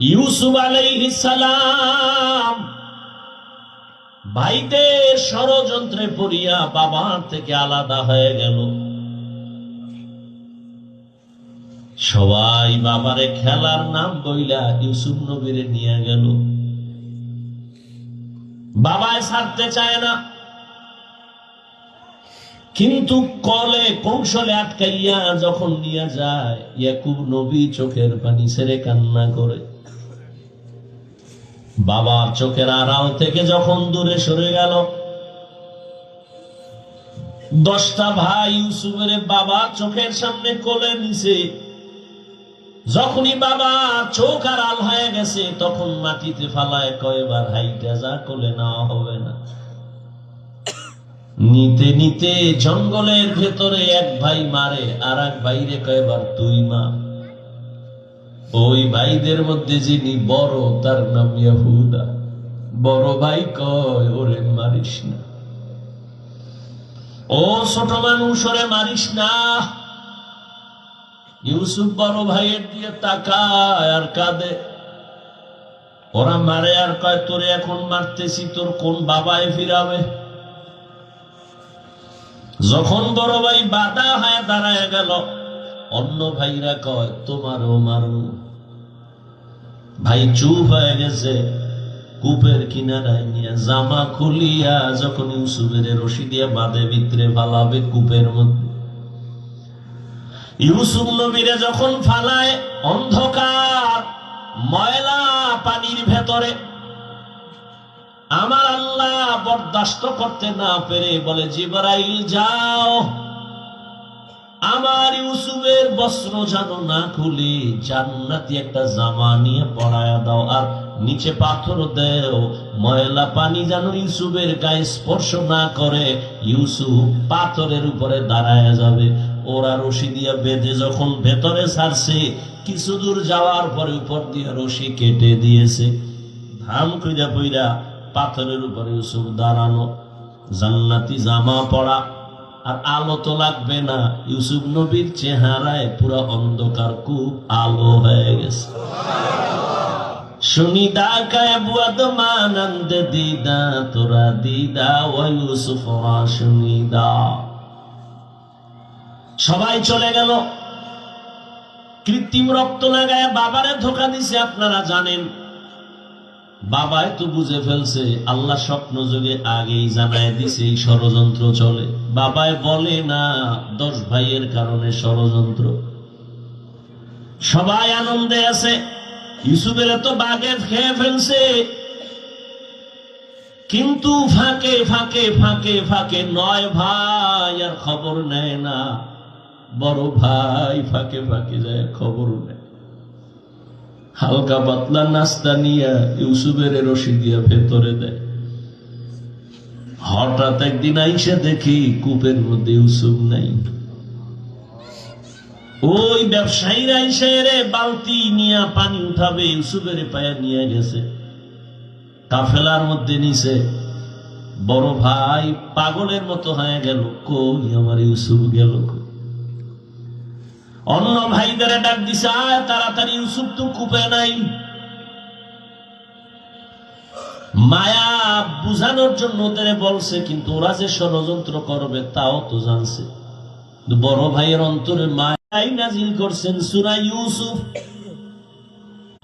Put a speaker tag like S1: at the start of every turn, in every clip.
S1: ইউসুফ আলাইহিস সালাম ভাইদের ষড়যন্ত্রে পড়িয়া বাবার থেকে আলাদা হয়ে গেল। সবাই বাবারে খেলার নাম বইলা ইউসুফ নবীরে নিয়ে গেল। বাবায় ছাড়তে চায় না, কিন্তু কলে কৌশলে আটকাইয়া যখন নিয়ে যায়, ইয়াকুব নবী চোখের পানি ছেড়ে কান্না করে। বাবার চোখের আড়াল থেকে যখন দূরে সরে গেল, 10টা ভাই ইউসুফের বাবা চোখের সামনে কোলে নিছে। যখনই বাবা চোখ আড়াল হয়ে গেছে, তখন মাটিতে ফালায় কয়বার হাইটা যা, কোলে নেওয়া হবে না। নিতে নিতে জঙ্গলের ভেতরে এক ভাই মারে, আর এক ভাইরে কয়বার তুই মার। ওই ভাইদের মধ্যে যিনি বড়, তার নাম ইয়াহুদা। বড় ভাই কয়, ওরে মারিস না, ও ছোট মানুষ, ওরে মারিস না। ইউসুফ বড় ভাইয়ের দিয়ে তাকায় আর কাঁদে। ওরা মারে আর কয়, তোরে এখন মারতেছি, তোর কোন বাবায় ফিরাবে? যখন বড় ভাই বাধা হয়ে দাঁড়ায় গেল, অন্য ভাইরা কয়, তোমারও মারু। ভাই চুপ হয়ে গেছে। কূপের কিনারায় নিয়ে জামা খুলিয়া যখন ইউসুফের রশি দিয়ে বাঁধে ভিতরে ফালাবে কূপের মধ্যে, ইউসুফ নবীরে যখন ফালায় অন্ধকার ময়লা পানির ভেতরে, আমার আল্লাহ বরদাস্ত করতে না পেরে বলে, জিবরাইল যাও, আমার ইউসুফের বস্ত্র যেন না খুলে জান্নাতি একটা জামা নিয়ে পরায়া দাও, আর নিচে পাথর দেও, ময়লা পানি যেন ইউসুফের গায়ে স্পর্শ না করে। ইউসুফ পাথরের উপরে দাঁড়ায় যাবে। ওরা রশি দিয়ে বেঁধে যখন ভেতরে ছাড়ছে, কিছু দূর যাওয়ার পরে উপর দিয়ে রশি কেটে দিয়েছে। ধাম কইরা পইরা পাথরের উপরে ইউসুফ দাঁড়ানো, জান্নাতি জামা পরা, আর আলো তো লাগবে না। ইউসুফ নবীর চেহারায় পুরো অন্ধকার, খুব আলো হয়ে গেছে। শুনিদা কায় বুয়াদ মানন্দ দিদা, তোরা দিদা ও ইউসুফ শুনিদা। সবাই চলে গেল। কৃত্রিম রক্ত লাগায় বাবারে ধোকা দিছে, আপনারা জানেন। বাবাই তো বুঝে ফেলছে, আল্লাহ স্বপ্ন যোগে আগেই জানায় দিছে এই ষড়যন্ত্র চলে। বাবাই বলে না 10 ভাইয়ের কারণে ষড়যন্ত্র। সবাই আনন্দে আছে, ইউসুফের তো বাগে খেয়ে ফেলছে। কিন্তু ফাঁকে ফাঁকে ফাঁকে ফাঁকে 9 ভাই আর খবর নেয় না। বড় ভাই ফাঁকে ফাঁকে যায়, খবর নেয়। হালকা পাতলা নাস্তা নিয়ে ইউসুফের রশি দিয়ে ভেতরে দেয়। হঠাৎ একদিন আইসা দেখি কূপের মধ্যে ইউসুফ নাই। ওই ব্যবসায়ীরা আইসা রে বালতি নিয়ে পানি উঠাবে, ইউসুফের পায়ে নিয়ে গেছে, কাফেলার মধ্যে নিছে। বড় ভাই পাগলের মতো হয়ে গেল, কই আমার ইউসুফ গেল? অন্য ভাইদের ডাক দিছে, আয় তাড়াতাড়ি, ইউসুফ তো কূপে নাই। মায়া বুঝানোর জন্য ওদের বলছে, কিন্তু ওরা যে ষড়যন্ত্র করবে তাও তো জানছে। বড় ভাইয়ের অন্তরে মায়াই নাজিল করছেন সূরা ইউসুফ,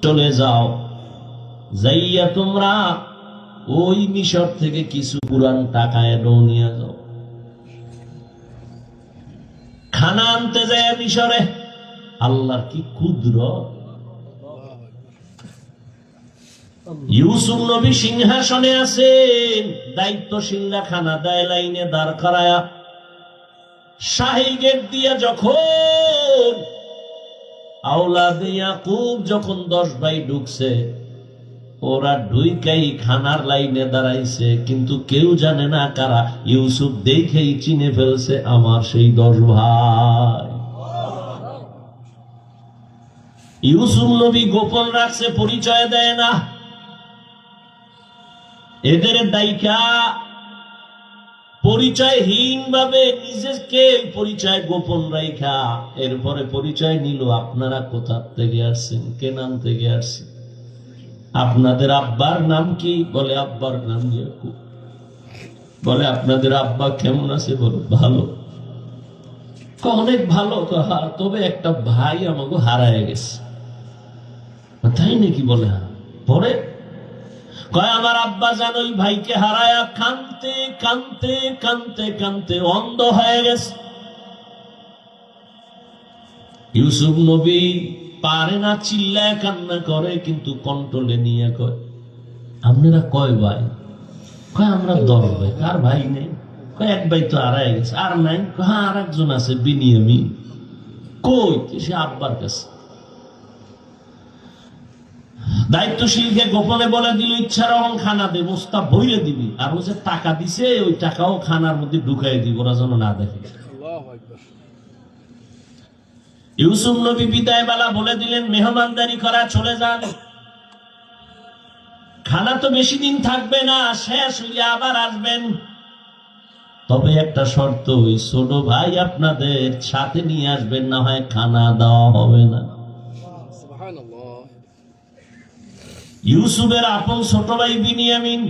S1: চলে যাও, যাইয়া তোমরা ওই মিশর থেকে কিছু পুরান টাকা এনে নিয়ে যাও। খানা আনতে যায় মিশরে। আল্লাহর কি কুদরত! ইউসুফ নবী সিংহাসনে আছেন, দায়িত্বশীলরা খানা দেয় লাইনে দাঁড় করায়া। শাহী গেট দিয়া যখন আওলাদে ইয়াকুব যখন 10 ভাই ঢুকছে, ওরা ঢুইকাই খানার লাইনে দাঁড়াইছে, কিন্তু কেউ জানে না কারা। ইউসুফ দেখেই চিনে ফেলছে, আমার সেই 10 ভাই। ইউসুফ নবী গোপন রাখছে, পরিচয় দেয় না। এদের দায়িকা পরিচয়হীন ভাবে নিজেকে পরিচয় গোপন রাখা, এরপরে পরিচয় নিল, আপনারা কোথা থেকে আসছেন, কেনান থেকে আসছেন। আপনাদের আব্বার নাম কি? বলে আব্বার নাম ইয়াকুব। বলে আপনাদের আব্বা কেমন আছে? বলে ভালো। অনেক ভালো। হ্যাঁ, তবে একটা ভাই আমাকে হারায় গেছে। তাই নাকি? বলে হ্যাঁ। পরে কয় আমার আব্বা যেন ওই ভাইকে হারায়া কানতে কানতে কানতে কানতে অন্ধ হয়ে গেছে। ইউসুফ নবী পারে না, চিল্লায় কান্না করে, কিন্তু কন্ট্রোলে নিয়ে কয় আপনারা কয় ভাই? কয় আমরা 10 ভাই। কার ভাই নেই? কয় এক ভাই তো হারায় গেছে। আর নাই? হ্যাঁ আর একজন আছে, বিনিয়ামিন। কই? সে আব্বার কাছে। দায়িত্বশীলকে গোপনে বলে দিল ইচ্ছা রকম খানা দে, বস্তা বইরে দিবি, আর ও যে টাকা দিছে ওই টাকাও খানার মধ্যে ঢুকাই দিব, ওরা যেন না দেখে। ইউসুফ নবী বিদায় বেলা বলে দিলেন মেহমানদারি করা চলে যান, খানা তো বেশি দিন থাকবে না, শেষ হইলে আবার আসবেন। তবে একটা শর্ত, ওই ছোট ভাই আপনাদের সাথে নিয়ে আসবেন, না হয় খানা দেওয়া হবে না। ইউসুফের আপন ছোট ভাই বিনিয়ামিন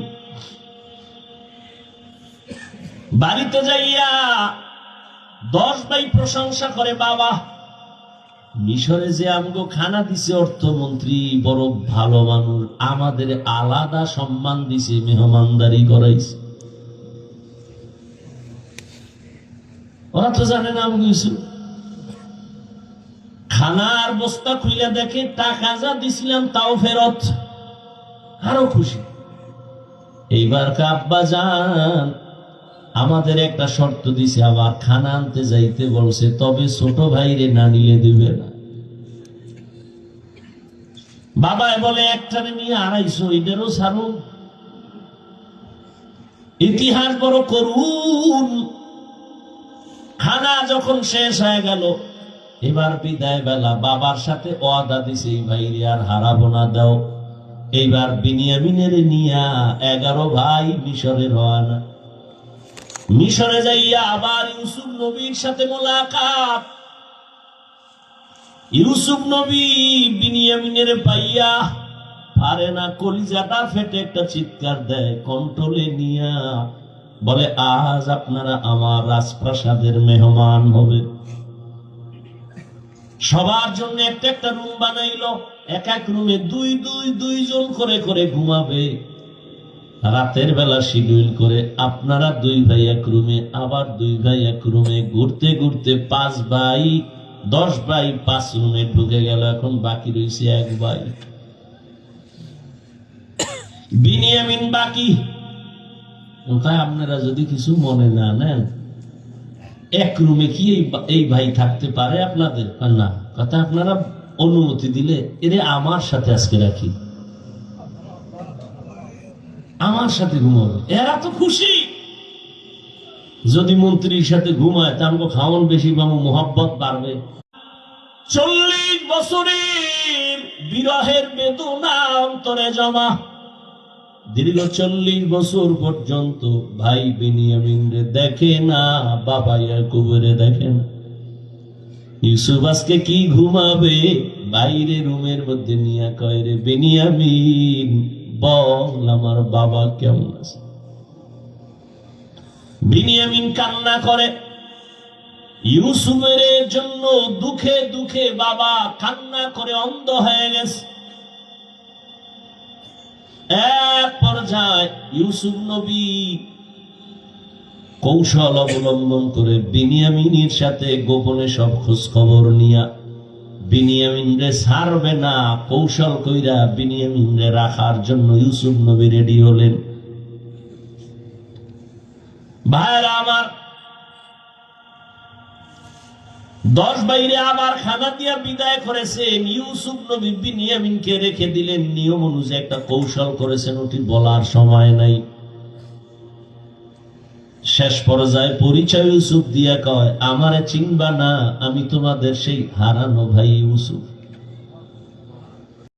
S1: বাড়িতে যাইয়া 10 ভাই প্রশংসা করে, বাবা মিশরে যে আমগো খানা দিছে অর্থমন্ত্রী বড় ভালো মানুষ, আমাদের আলাদা সম্মান দিছে, মেহমানদারি করাইছে। ওরা তো জানে না আমগো ইউসুফ। খানার বস্তা খুইলা দেখে টাকা যা দিছিলাম তাও ফেরত, আরো খুশি। এইবার আব্বা জান আমাদের একটা শর্ত দিছে, আবার খানা আনতে যাইতে বলছে, তবে ছোট ভাইরে না নিলে দিবে না। বাবা বলে একটারে নিয়ে 250, এটারও ছাড়ুন। ইতিহাস বড় করুন। খানা যখন শেষ হয়ে গেল, এবার বিদায় বেলা বাবার সাথে ওয়াদা দিছে এই ভাইরে আর হারাবো না, দাও। এইবার বিনিয়ামিনের নিয়া 11 ভাই মিশরে রওনা। মিশরে যাইয়া আবার ইউসুফ নবীর সাথে মোলাকাত। ইউসুফ নবী বিনিয়ামিনের পাইয়া পারে না, কলিজাটা ফেটে একটা চিৎকার দেয়, কন্ট্রোলে নিয়া বলে আজ আপনারা আমার রাজপ্রাসাদের মেহমান হবে। সবার জন্য একটা একটা রুম বানাইলো, এক এক রুমে দুইজন করে করে ঘুমাবে। রাতের বেলা শিডিউল করে আপনারা 2 ভাই এক রুমে, আবার 2 ভাই এক রুমে, ঘুরতে ঘুরতে 5 ভাই 10 ভাই 5 রুমে ঢুকে গেল। এখন বাকি রয়েছে 1 ভাই বিনিয়ামিন বাকি। আপনারা যদি কিছু মনে না নেন, এক রুমে কি এই ভাই থাকতে পারে আপনাদের? না, কথা আপনারা অনুমতি দিলে এরে আমার সাথে আজকে রাখি, আমার সাথে ঘুমাবে। এরা তো খুশি। যদি মন্ত্রীর সাথে ঘুমায় তা আমাকে খাওয়ান বেশি পাবো, মোহাব্বত বাড়বে। 40 বছরের বিরহের বেদনা অন্তরে জমা। দীর্ঘ 40 বছর পর্যন্ত ভাই বিনিয়ামিন রে দেখে না, বাবা ইয়াকুবের দেখে না। ইউসুফ আজকে কি ঘুমাবে? বাইরে রুমের মধ্যে নিয়ে কয়, রে বিনিয়ামিন বল আমার বাবা কেমন আছে? বিনিয়ামিন কান্না করে। ইউসুফের জন্য দুঃখে দুঃখে বাবা কান্না করে অন্ধ হয়ে গেছে। এক পর্যায়ে ইউসুফ নবী কৌশল অবলম্বন করে বিনিয়ামিনের সাথে গোপনে সব খোঁজ খবর নিয়া বিনিয়ামিন রে ছাড়বে না, কৌশল কইরা বিনিয়ামিন রে রাখার জন্য ইউসুফ নবী রেডি হলেন। ভাইরা আমার, 10 বাইরে আবার খানা দিয়া বিদায় করেছেন। ইউসুফ নবী বিনিয়ামিনকে রেখে দিলেন। নিয়ম অনুযায়ী একটা কৌশল করেছেন, ওটি বলার সময় নাই। শেষ পর্যায়ে পরিচয় ইউসুফ দিয়া কয়, আমারে চিনবা না, আমি তোমাদের সেই হারানো ভাই ইউসুফ।